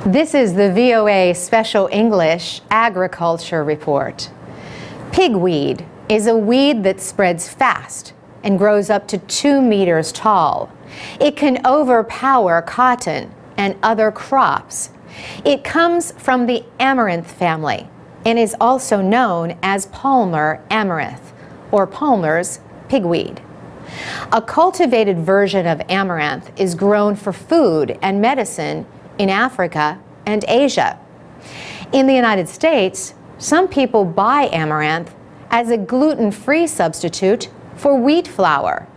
This is the VOA Special English Agriculture Report. Pigweed is a weed that spreads fast and grows up to 2 meters tall. It can overpower cotton and other crops. It comes from the amaranth family and is also known as Palmer amaranth, or Palmer's pigweed. A cultivated version of amaranth is grown for food and medicine in Africa and Asia. In the United States, some people buy amaranth as a gluten-free substitute for wheat flour.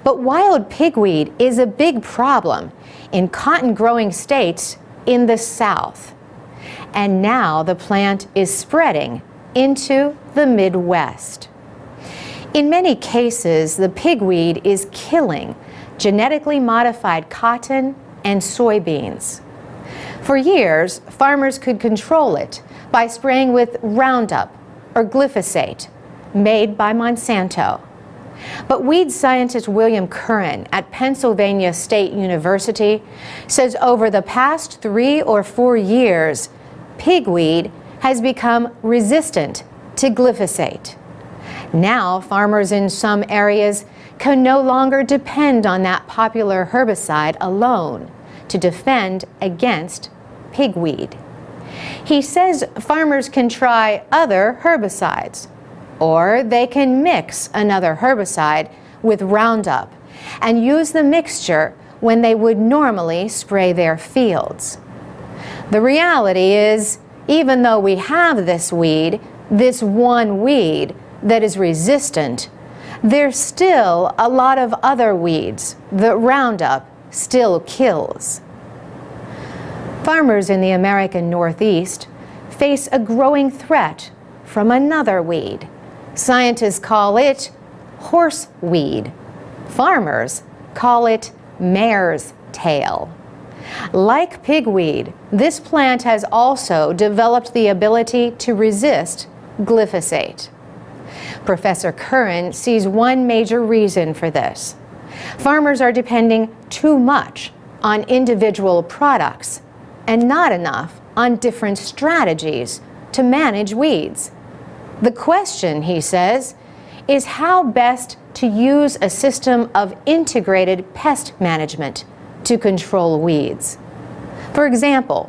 But wild pigweed is a big problem in cotton-growing states in the South. And now the plant is spreading into the Midwest. In many cases, the pigweed is killing genetically modified cotton and soybeans. For years, farmers could control it by spraying with Roundup or glyphosate, made by Monsanto. But weed scientist William Curran at Pennsylvania State University says over the past 3 or 4 years, pigweed has become resistant to glyphosate. Now, farmers in some areas can no longer depend on that popular herbicide alone to defend against pigweed. He says farmers can try other herbicides, or they can mix another herbicide with Roundup and use the mixture when they would normally spray their fields. The reality is, even though we have this weed, this one weed that is resistant, there's still a lot of other weeds that Roundup still kills. Farmers in the American Northeast face a growing threat from another weed. Scientists call it horseweed. Farmers call it mare's tail. Like pigweed, this plant has also developed the ability to resist glyphosate. Professor Curran sees one major reason for this. Farmers are depending too much on individual products and not enough on different strategies to manage weeds. The question, he says, is how best to use a system of integrated pest management to control weeds. For example,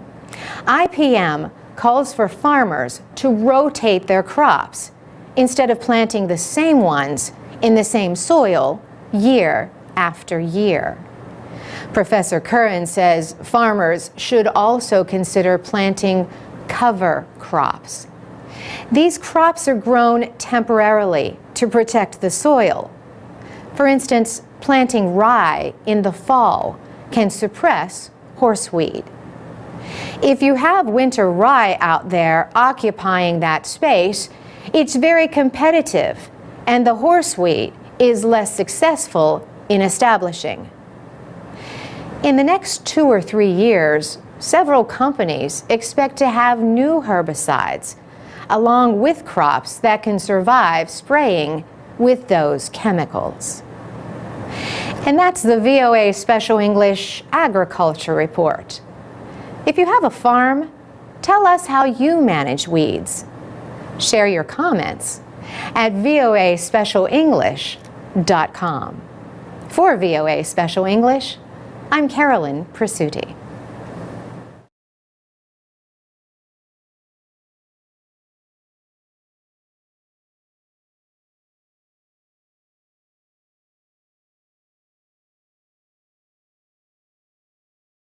IPM calls for farmers to rotate their crops instead of planting the same ones in the same soil year after year. Professor Curran says farmers should also consider planting cover crops. These crops are grown temporarily to protect the soil. For instance, planting rye in the fall can suppress horseweed. If you have winter rye out there occupying that space, it's very competitive, and the horseweed is less successful in establishing. In the next 2 or 3 years, several companies expect to have new herbicides, along with crops that can survive spraying with those chemicals. And that's the VOA Special English Agriculture Report. If you have a farm, tell us how you manage weeds. Share your comments at voaspecialenglish.com. For VOA Special English, I'm Carolyn Presutti.